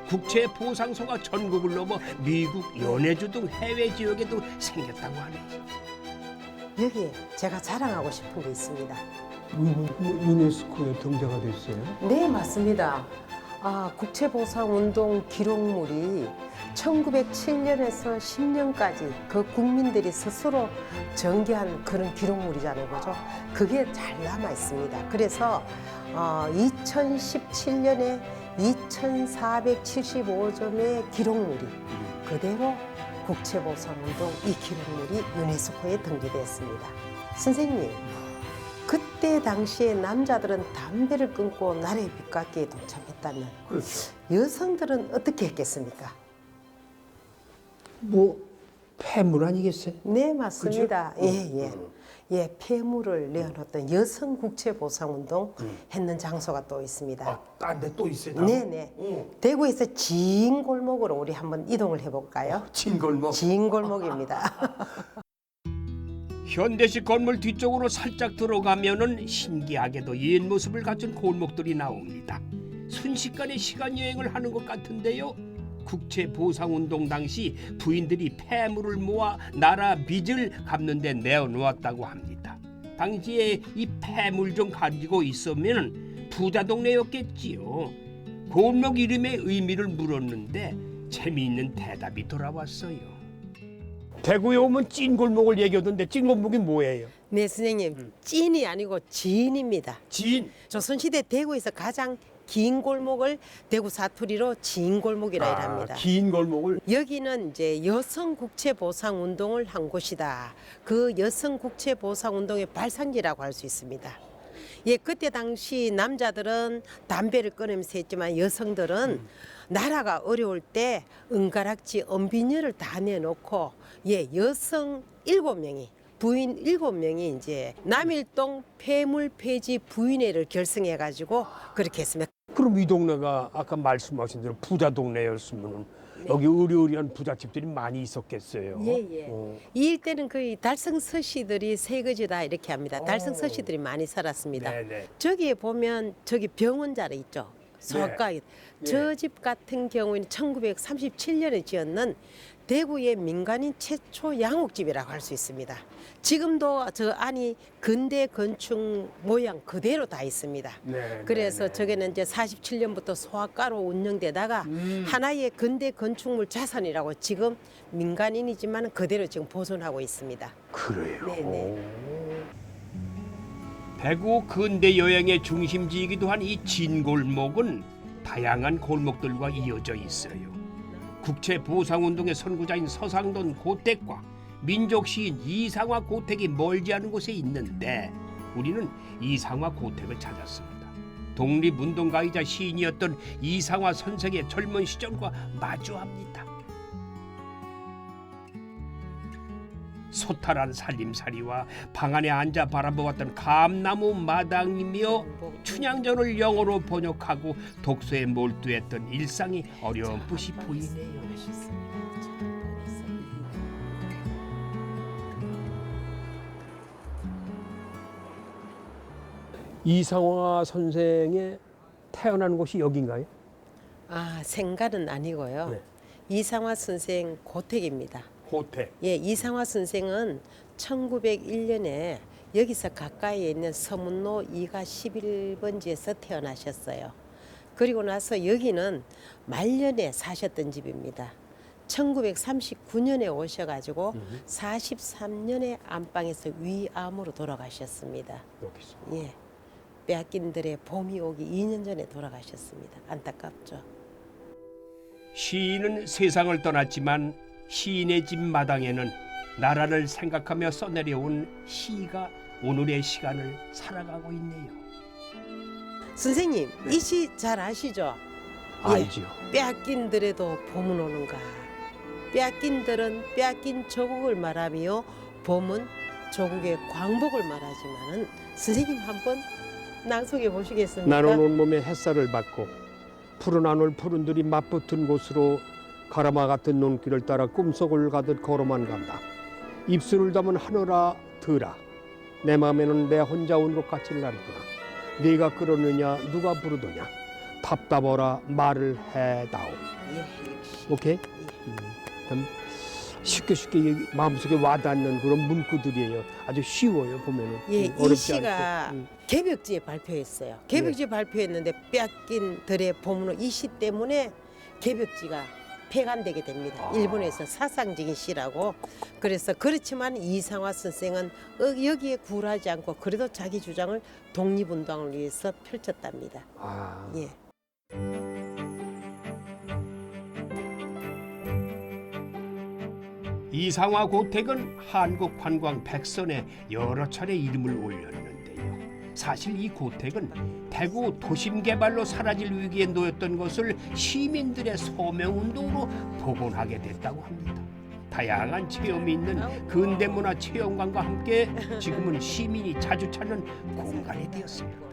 국채보상소가 전국을 넘어 미국, 연해주 등 해외 지역에도 생겼다고 하네요. 여기에 제가 자랑하고 싶은 게 있습니다. 유네스코에 등재가 됐어요? 네, 맞습니다. 국채보상운동 기록물이 1907년에서 10년까지 그 국민들이 스스로 전개한 그런 기록물이잖아요, 그죠? 그게 잘 남아 있습니다. 그래서 2017년에 2,475점의 기록물이 그대로 국채보상운동 이 기록물이 유네스코에 등재됐습니다. 선생님, 그때 당시에 남자들은 담배를 끊고 나라의 빛깎이에 동참했다면 그렇죠. 여성들은 어떻게 했겠습니까? 뭐 폐물 아니겠어요? 네, 맞습니다. 예, 폐물을 내어놓던 여성 국채 보상 운동 했는 장소가 또 있습니다. 딴 데 또 있어요? 네네. 대구에서 진 골목으로 우리 한번 이동을 해볼까요? 진골목. 진 골목입니다. 현대식 건물 뒤쪽으로 살짝 들어가면은 신기하게도 옛 모습을 갖춘 골목들이 나옵니다. 순식간에 시간 여행을 하는 것 같은데요. 국채 보상 운동 당시 부인들이 폐물을 모아 나라 빚을 갚는 데 내어놓았다고 합니다. 당시에 이 폐물 좀 가지고 있으면 부자 동네였겠지요. 골목 이름의 의미를 물었는데 재미있는 대답이 돌아왔어요. 대구에 오면 찐골목을 얘기하던데 찐골목이 뭐예요? 네, 선생님. 찐이 아니고 진입니다. 진. 조선시대 대구에서 가장 긴 골목을 대구 사투리로 진골목이라 합니다. 긴 골목을. 여기는 이제 여성 국채 보상 운동을 한 곳이다. 그 여성 국채 보상 운동의 발상지라고 할 수 있습니다. 예, 그때 당시 남자들은 담배를 끊으면서 했지만 여성들은 나라가 어려울 때 은가락지 은비녀를 다 내놓고 예, 여성 7명이 부인 7명이 이제 남일동 폐물 폐지 부인회를 결성해 가지고 그렇게 했습니다. 그럼 이 동네가 아까 말씀하신 대로 부자 동네였으면 여기 의리의리한 부잣집들이 많이 있었겠어요. 예. 이 일대는 거의 달성 서씨들이 세거지다 이렇게 합니다. 달성 서씨들이 많이 살았습니다. 네네. 저기에 보면 저기 병원자로 있죠. 소아과. 저 집 같은 경우에는 1937년에 지었는 대구의 민간인 최초 양옥집이라고 할 수 있습니다. 지금도 저 안이 근대 건축 모양 그대로 다 있습니다. 그래서 저게는 이제 47년부터 소아과로 운영되다가 하나의 근대 건축물 자산이라고 지금 민간인이지만 그대로 지금 보존하고 있습니다. 그래요. 네네. 대구 근대 여행의 중심지이기도 한 이 진골목은 다양한 골목들과 이어져 있어요. 국채 보상 운동의 선구자인 서상돈 고택과 민족 시인 이상화 고택이 멀지 않은 곳에 있는데 우리는 이상화 고택을 찾았습니다. 독립운동가이자 시인이었던 이상화 선생의 젊은 시절과 마주합니다. 소탈한 살림살이와 방 안에 앉아 바라보았던 감나무 마당이며 춘향전을 영어로 번역하고 독서에 몰두했던 일상이 어렴풋이 보이네요. 이상화 선생의 태어난 곳이 여긴가요? 아, 생가는 아니고요. 네. 이상화 선생 고택입니다. 고택. 예, 이상화 선생은 1901년에 여기서 가까이에 있는 서문로 2가 11번지에서 태어나셨어요. 그리고 나서 여기는 말년에 사셨던 집입니다. 1939년에 오셔가지고 43년에 안방에서 위암으로 돌아가셨습니다. 여기서. 예, 빼앗긴들의 봄이 오기 2년 전에 돌아가셨습니다. 안타깝죠. 시인은 세상을 떠났지만 시인의 집 마당에는 나라를 생각하며 써내려온 시가 오늘의 시간을 살아가고 있네요. 선생님, 이 시 잘 아시죠? 알죠. 빼앗긴들에도 봄은 오는가. 빼앗긴들은 빼앗긴 조국을 말하며 봄은 조국의 광복을 말하지만은 선생님 한번 낭송해 보시겠습니까? 나는 온몸에 햇살을 받고 푸른 하늘 푸른들이 맞붙은 곳으로 가라마 같은 눈길을 따라 꿈속을 가듯 걸어만 간다. 입술을 담은 하늘아 들아. 내 마음에는 내 혼자 온 것 같지는 않구나. 네가 끌었느냐 누가 부르더냐. 답답하라 말을 해다오. 예, 오케이? 참 쉽게 마음속에 와닿는 그런 문구들이에요. 아주 쉬워요 보면은. 예, 이 어렵지 시가 않고. 개벽지에 발표했어요. 개벽지에 발표했는데 빼앗긴들의 봄으로 이 시 때문에 개벽지가 폐간되게 됩니다. 일본에서 사상적인 시라고. 그래서 그렇지만 이상화 선생은 여기에 굴하지 않고 그래도 자기 주장을 독립운동을 위해서 펼쳤답니다. 아. 예. 이상화 고택은 한국관광 백선에 여러 차례 이름을 올렸는데요. 사실 이 고택은 대구 도심 개발로 사라질 위기에 놓였던 것을 시민들의 서명운동으로 복원하게 됐다고 합니다. 다양한 체험이 있는 근대문화 체험관과 함께 지금은 시민이 자주 찾는 공간이 되었습니다.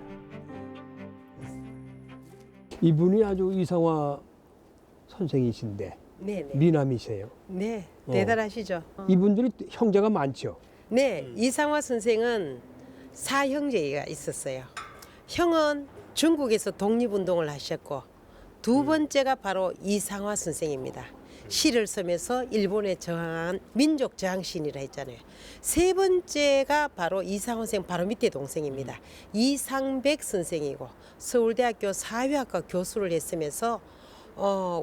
이분이 아주 이상화 선생이신데 네네. 미남이세요. 네, 대단하시죠. 이분들이 형제가 많죠. 네, 이상화 선생은 사형제가 있었어요. 형은 중국에서 독립운동을 하셨고 두 번째가 바로 이상화 선생입니다. 시를 쓰면서 일본에 저항한 민족 저항신이라 했잖아요. 세 번째가 바로 이상화 선생 바로 밑에 동생입니다. 이상백 선생이고 서울대학교 사회학과 교수를 했으면서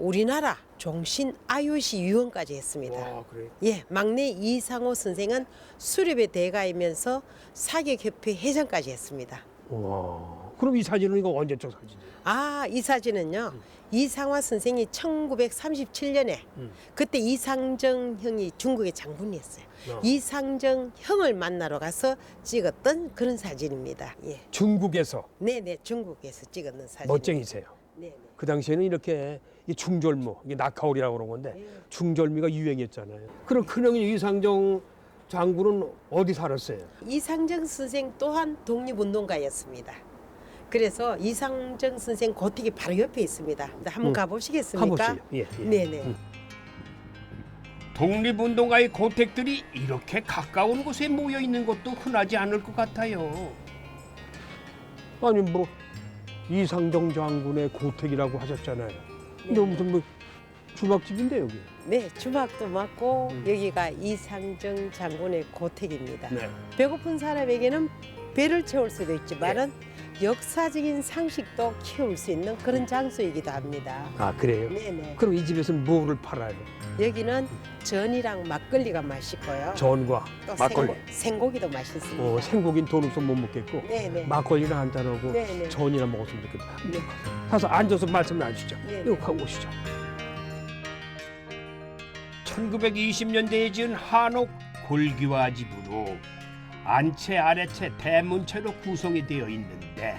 우리나라 종신 IOC 위원까지 했습니다. 와, 그래요? 예, 막내 이상호 선생은 수렵의 대가이면서 사격협회 회장까지 했습니다. 와, 그럼 이 사진은 이거 언제적 사진이에요? 아, 이 사진은요. 이상화 선생이 1937년에 그때 이상정 형이 중국의 장군이었어요. 이상정 형을 만나러 가서 찍었던 그런 사진입니다. 예. 중국에서 네네, 중국에서 찍었는 사진. 멋쟁이세요. 네네. 그 당시에는 이렇게 이 중절모, 이게 낙하오리라고 그런 건데 중절미가 유행했잖아요. 그럼 큰형이 이상정 장군은 어디 살았어요? 이상정 선생 또한 독립운동가였습니다. 그래서 이상정 선생 고택이 바로 옆에 있습니다. 한번 가보시겠습니까? 가보시죠. 예, 예. 네네. 독립운동가의 고택들이 이렇게 가까운 곳에 모여 있는 것도 흔하지 않을 것 같아요. 아니 뭐 이상정 장군의 고택이라고 하셨잖아요. 근데 무슨 뭐 주막집인데 여기. 네, 주막도 맞고 여기가 이상정 장군의 고택입니다. 네. 배고픈 사람에게는 배를 채울 수도 있지만은 역사적인 상식도 키울 수 있는 그런 장소이기도 합니다. 아 그래요? 네네. 그럼 이 집에서는 뭐를 팔아요? 여기는 전이랑 막걸리가 맛있고요. 전과 또 막걸리. 생고기도 맛있습니다. 생고기는 돈 없어 못 먹겠고 네네. 막걸리나 한 잔하고 네네. 전이나 먹었으면 좋겠다. 가서 앉아서 말씀 나누시죠. 네네. 이거 하고 오시죠. 1920년대에 지은 한옥 골기와 집으로 안채 아래채 대문채로 구성이 되어 있는데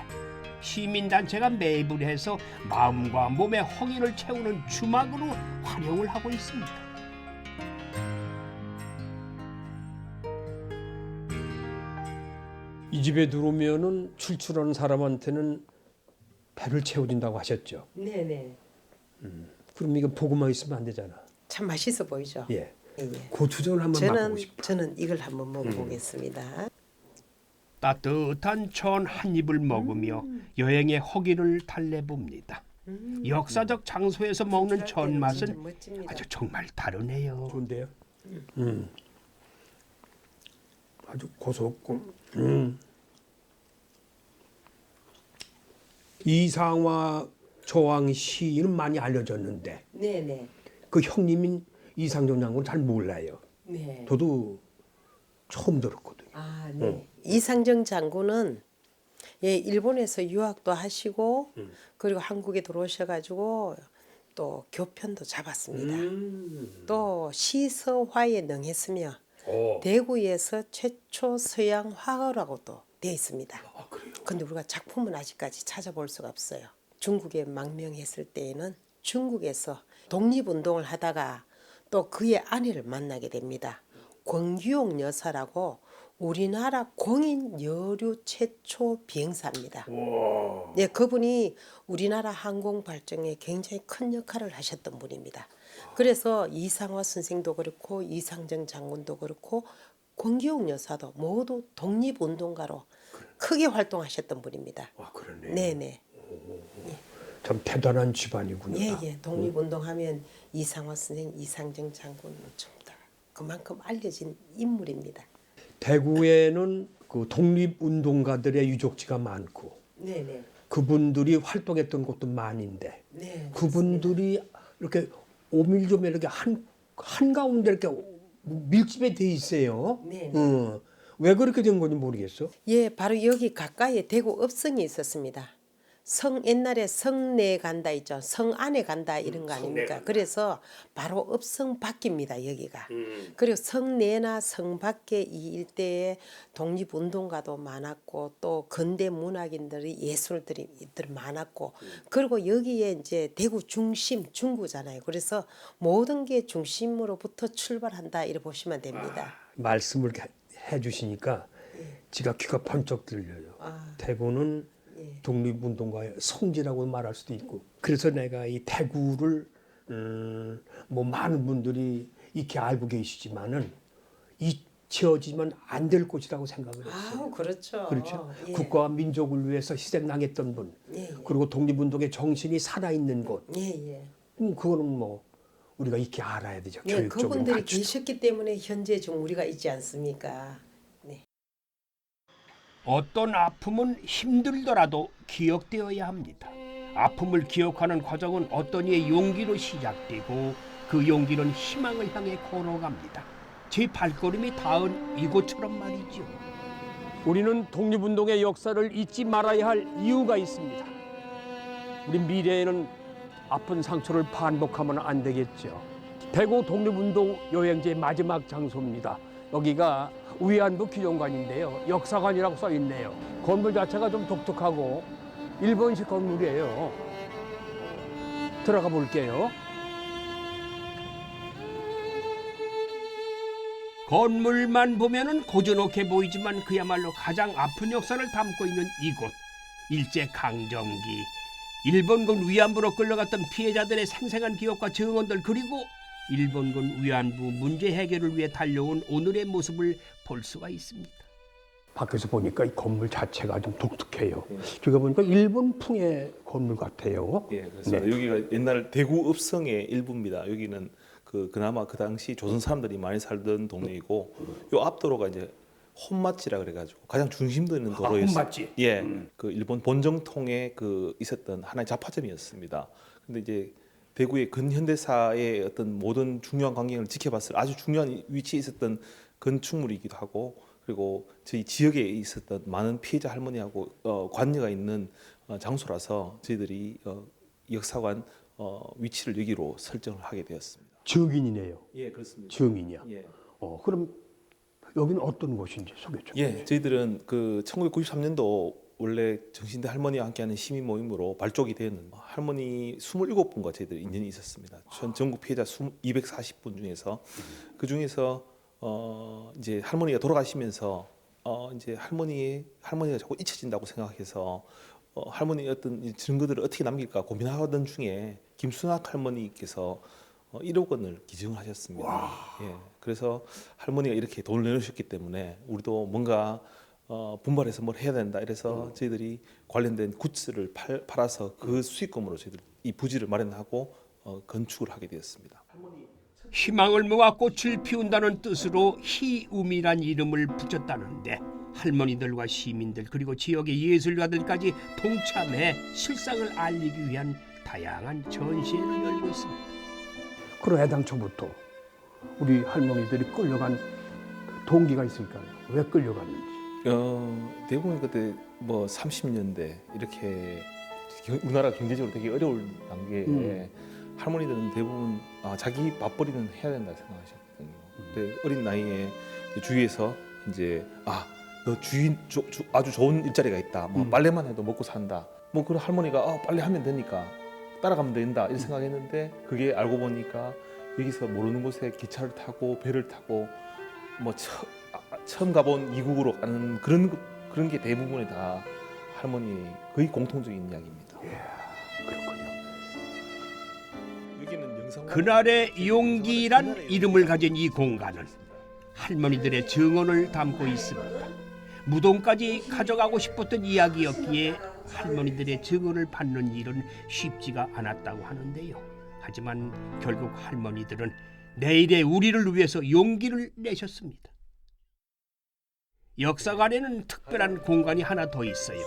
시민단체가 매입을 해서 마음과 몸의 허기를 채우는 주막으로 활용을 하고 있습니다. 이 집에 들어오면은 출출하는 사람한테는 배를 채워준다고 하셨죠. 네네. 그럼 이거 보고만 있으면 안 되잖아. 참 맛있어 보이죠? 예. 예. 고추전을 한번 맛보고 싶다. 저는 이걸 한번 먹어보겠습니다. 따뜻한 전 한 입을 먹으며 여행의 허기를 달래봅니다. 역사적 장소에서 먹는 전 맛은 멋집니다. 아주 정말 다르네요. 좋은데요? 아주 고소했고. 이상화 조항 시인은 많이 알려졌는데 네네. 그 형님인 이상정 장군은 잘 몰라요. 네. 저도 처음 들었거든요. 아, 네. 이상정 장군은 예, 일본에서 유학도 하시고 그리고 한국에 들어오셔가지고 또 교편도 잡았습니다. 또 시서화에 능했으며 대구에서 최초 서양 화가라고도 되어 있습니다. 아, 그래요? 근데 우리가 작품은 아직까지 찾아볼 수가 없어요. 중국에 망명했을 때에는 중국에서 독립운동을 하다가 또 그의 아내를 만나게 됩니다. 권규용 여사라고 우리나라 공인 여류 최초 비행사입니다. 네, 그분이 우리나라 항공 발전에 굉장히 큰 역할을 하셨던 분입니다. 그래서 이상화 선생도 그렇고 이상정 장군도 그렇고 권규용 여사도 모두 독립운동가로 크게 활동하셨던 분입니다. 아, 그러네. 네네. 참 대단한 집안이구나. 예예. 독립운동하면 이상화 선생, 이상정 장군은 전부 다 그만큼 알려진 인물입니다. 대구에는 그 독립운동가들의 유적지가 많고 네네. 그분들이 활동했던 곳도 많은데 네. 그분들이 이렇게 오밀조밀 이렇게 한 가운데 이렇게 밀집에 돼 있어요. 네. 왜 그렇게 된 건지 모르겠어. 예, 바로 여기 가까이에 대구 읍성이 있었습니다. 옛날에 성내 간다 있죠. 성 안에 간다 이런 거 아닙니까? 그래서 바로 읍성 밖입니다. 여기가. 그리고 성내나 성 밖에 이 일대에 독립운동가도 많았고 또 근대 문학인들이 예술들이 많았고 그리고 여기에 이제 대구 중심 중구잖아요. 그래서 모든 게 중심으로부터 출발한다 이렇게 보시면 됩니다. 말씀을 해주시니까 제가 귀가 번쩍 들려요. 대구는 독립운동가의 성지라고 말할 수도 있고 그래서 내가 이 대구를 뭐 많은 분들이 이렇게 알고 계시지만은 잊혀지면 안 될 곳이라고 생각을 했어요. 그렇죠. 그렇죠. 예. 국가와 민족을 위해서 희생당했던 분, 예. 그리고 독립운동의 정신이 살아있는 곳. 예. 그거는 뭐 우리가 익히 알아야 되죠. 예, 교육적으로 그분들이 가르치고. 계셨기 때문에 현재 좀 우리가 있지 않습니까? 네. 어떤 아픔은 힘들더라도 기억되어야 합니다. 아픔을 기억하는 과정은 어떤 이의 용기로 시작되고 그 용기는 희망을 향해 걸어갑니다. 제 발걸음이 닿은 이곳처럼 말이죠. 우리는 독립운동의 역사를 잊지 말아야 할 이유가 있습니다. 우리 미래에는 아픈 상처를 반복하면 안 되겠죠. 대구 독립운동 여행지의 마지막 장소입니다. 여기가 위안부 기념관인데요. 역사관이라고 써 있네요. 건물 자체가 좀 독특하고 일본식 건물이에요. 들어가 볼게요. 건물만 보면은 고즈넉해 보이지만 그야말로 가장 아픈 역사를 담고 있는 이곳. 일제 강점기 일본군 위안부로 끌려갔던 피해자들의 생생한 기억과 증언들 그리고 일본군 위안부 문제 해결을 위해 달려온 오늘의 모습을 볼 수가 있습니다. 밖에서 보니까 이 건물 자체가 좀 독특해요. 제가 보니까 일본풍의 건물 같아요. 예, 그렇습니다. 여기가 옛날 대구 읍성의 일부입니다. 여기는 그나마 그 당시 조선 사람들이 많이 살던 동네이고 요 앞도로가 이제 혼마지라 그래가지고 가장 중심도 있는 도로였어요. 혼마지. 예, 그 일본 본정통에 있었던 하나의 잡화점이었습니다. 근데 이제 대구의 근현대사의 어떤 모든 중요한 광경을 지켜봤을 아주 중요한 위치에 있었던 건축물이기도 하고 그리고 저희 지역에 있었던 많은 피해자 할머니하고 관여가 있는 장소라서 저희들이 역사관 위치를 여기로 설정을 하게 되었습니다. 증인이네요. 예, 그렇습니다. 증인이야. 예. 그럼 여기는 어떤 곳인지 소개 좀. 예, 저희들은 1993년도 원래 정신대 할머니와 함께하는 시민 모임으로 발족이 되었는데 할머니 27분과 저희들이 인연이 있었습니다. 전 전국 피해자 240분 중에서 그 중에서 이제 할머니가 돌아가시면서 이제 할머니가 자꾸 잊혀진다고 생각해서 할머니의 어떤 증거들을 어떻게 남길까 고민하던 중에 김순학 할머니께서 1억 원을 기증을 하셨습니다. 예, 그래서 할머니가 이렇게 돈을 내놓으셨기 때문에 우리도 뭔가 분발해서 뭘 해야 된다. 이래서 저희들이 관련된 굿즈를 팔아서 그 수익금으로 저희들 이 부지를 마련하고 건축을 하게 되었습니다. 희망을 모아 꽃을 피운다는 뜻으로 희움이란 이름을 붙였다는데 할머니들과 시민들 그리고 지역의 예술가들까지 동참해 실상을 알리기 위한 다양한 전시회를 열고 있습니다. 그럼 애당초부터 우리 할머니들이 끌려간 동기가 있을까요? 왜 끌려갔는지. 대부분 그때 뭐 30년대 이렇게 우리나라 경제적으로 되게 어려울 단계에 할머니들은 대부분 자기 밥벌이는 해야 된다 생각하셨거든요. 근데 어린 나이에 주위에서 이제 너 주인 아주 좋은 일자리가 있다. 뭐 빨래만 해도 먹고 산다. 뭐 그런 할머니가 빨래 하면 되니까 따라가면 된다 이런 생각했는데 그게 알고 보니까 여기서 모르는 곳에 기차를 타고 배를 타고 뭐 처음 가본 이국으로 가는 그런 게 대부분이 다 할머니 거의 공통적인 이야기입니다. 그렇군요. 여기는 영상 그날의 용기란 이름을 가진 이 공간은 할머니들의 증언을 담고 있습니다. 무덤까지 가져가고 싶었던 이야기였기에 할머니들의 증언을 받는 일은 쉽지가 않았다고 하는데요. 하지만 결국 할머니들은 내일의 우리를 위해서 용기를 내셨습니다. 역사관에는 특별한 공간이 하나 더 있어요.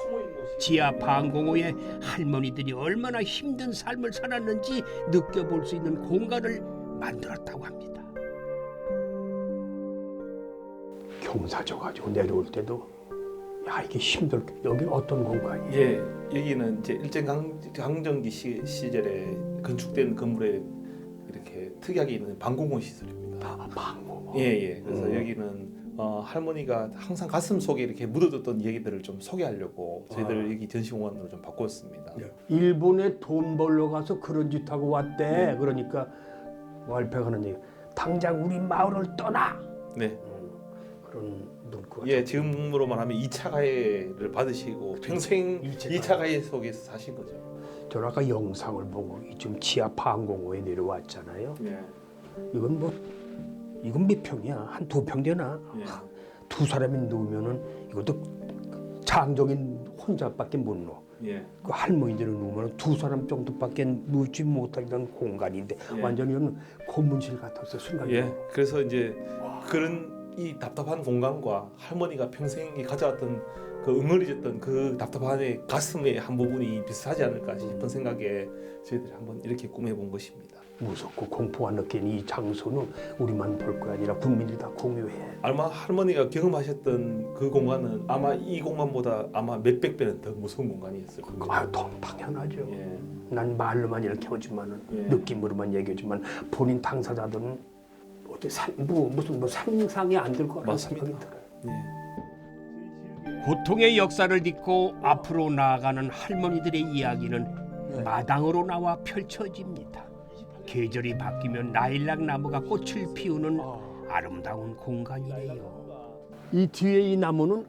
지하 방공호에 할머니들이 얼마나 힘든 삶을 살았는지 느껴볼 수 있는 공간을 만들었다고 합니다. 경사져 가지고 내려올 때도 야 이게 힘들게 여기 어떤 공간이에요? 예, 여기는 이제 일제강점기 시절에 건축된 건물에 이렇게 특이하게 있는 방공호 시설입니다. 아, 방공호. 예. 그래서 여기는 할머니가 항상 가슴 속에 이렇게 묻어뒀던 얘기들을 좀 소개하려고 저희들 여기 전시공간으로 좀 바꿨습니다. 일본에 돈 벌러 가서 그런 짓 하고 왔대. 네. 그러니까 왈패하는 얘기. 당장 우리 마을을 떠나. 네. 그런 문구가. 예, 지금으로만 하면 2차 가해를 받으시고 평생 일제 2차 가해 속에서 사신 거죠. 저 아까 영상을 보고 지금 지하 방공호에 내려왔잖아요. 예. 이건 몇 평이야? 한 2평 되나? 예. 두 사람이 누우면은 이것도 장정인 혼자밖에 못 누워. 예. 그 할머니들은 누우면 두 사람 정도밖에 누우지 못하는 공간인데 예. 완전히 고문실 같았어 순간. 예. 그래서 이제 그런 이 답답한 공간과 할머니가 평생이 가져왔던 그 응어리졌던 그 답답함의 가슴의 한 부분이 비슷하지 않을까 싶은 생각에 저희들이 한번 이렇게 꾸며본 것입니다. 무섭고 공포가 느낀 이 장소는 우리만 볼 거 아니라 국민들이 다 공유해. 아마 할머니가 경험하셨던 그 공간은 아마 이 공간보다 아마 몇백 배는 더 무서운 공간이었을 거예요. 아유, 당연하죠. 예. 난 말로만 이렇게 하지만은 예. 느낌으로만 얘기하지만 본인 당사자들은 어떻게 무슨 상상이 안 될 거라는 맞습니다. 생각이 들어요. 예. 고통의 역사를 딛고 앞으로 나아가는 할머니들의 이야기는 마당으로 나와 펼쳐집니다. 계절이 바뀌면 라일락 나무가 꽃을 피우는 아름다운 공간이네요. 이 뒤에 이 나무는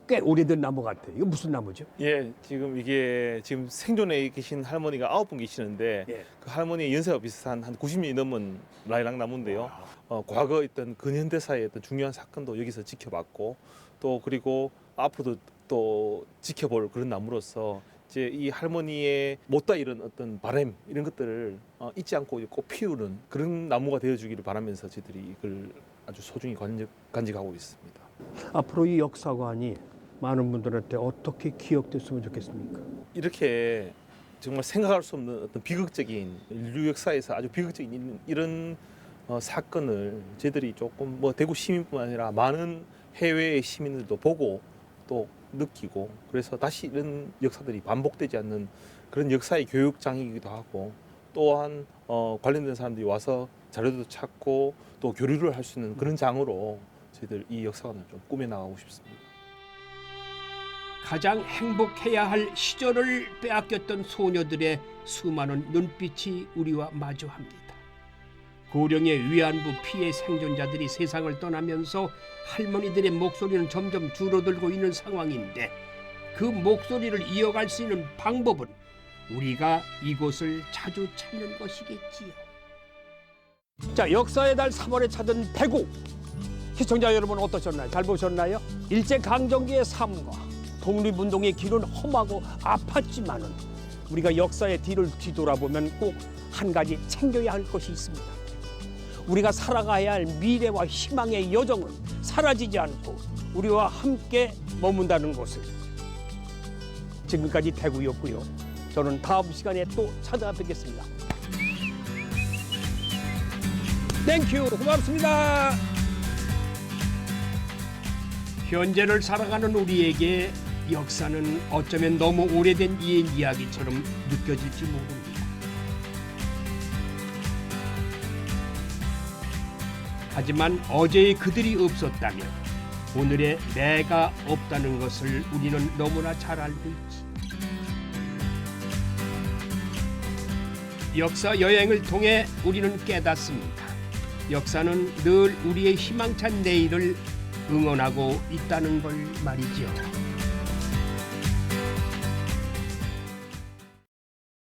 꽤 오래된 나무 같아요. 이거 무슨 나무죠? 예, 지금 이게 지금 생존에 계신 할머니가 9분 계시는데 예. 그 할머니의 연세와 비슷한 한 90년이 넘은 라일락 나무인데요. 과거 있던 근현대사의 어떤 중요한 사건도 여기서 지켜봤고 또 그리고 앞으로도 또 지켜볼 그런 나무로서 이제 이 할머니의 못다 이런 어떤 바람 이런 것들을 잊지 않고 꼭 피우는 그런 나무가 되어주기를 바라면서 저희들이 이걸 아주 소중히 간직하고 있습니다. 앞으로 이 역사관이 많은 분들한테 어떻게 기억됐으면 좋겠습니까? 이렇게 정말 생각할 수 없는 어떤 비극적인 인류 역사에서 아주 비극적인 이런 사건을 저희들이 조금 뭐 대구 시민뿐만 아니라 많은 해외의 시민들도 보고 또 느끼고 그래서 다시 이런 역사들이 반복되지 않는 그런 역사의 교육장이기도 하고 또한 관련된 사람들이 와서 자료도 찾고 또 교류를 할 수 있는 그런 장으로 저희들 이 역사관을 좀 꾸며나가고 싶습니다. 가장 행복해야 할 시절을 빼앗겼던 소녀들의 수많은 눈빛이 우리와 마주합니다. 고령의 위안부 피해 생존자들이 세상을 떠나면서 할머니들의 목소리는 점점 줄어들고 있는 상황인데 그 목소리를 이어갈 수 있는 방법은 우리가 이곳을 자주 찾는 것이겠지요. 자, 역사의 달 3월에 찾은 대구. 시청자 여러분 어떠셨나요? 잘 보셨나요? 일제강점기의 삶과 독립운동의 길은 험하고 아팠지만은 우리가 역사의 뒤를 뒤돌아보면 꼭 한 가지 챙겨야 할 것이 있습니다. 우리가 살아가야 할 미래와 희망의 여정은 사라지지 않고 우리와 함께 머문다는 것을. 지금까지 대구였고요. 저는 다음 시간에 또 찾아뵙겠습니다. 땡큐, 고맙습니다. 현재를 살아가는 우리에게 역사는 어쩌면 너무 오래된 옛 이야기처럼 느껴질지 모릅니다. 하지만 어제의 그들이 없었다면 오늘의 내가 없다는 것을 우리는 너무나 잘 알고 있지. 역사 여행을 통해 우리는 깨닫습니다. 역사는 늘 우리의 희망찬 내일을 응원하고 있다는 걸 말이죠.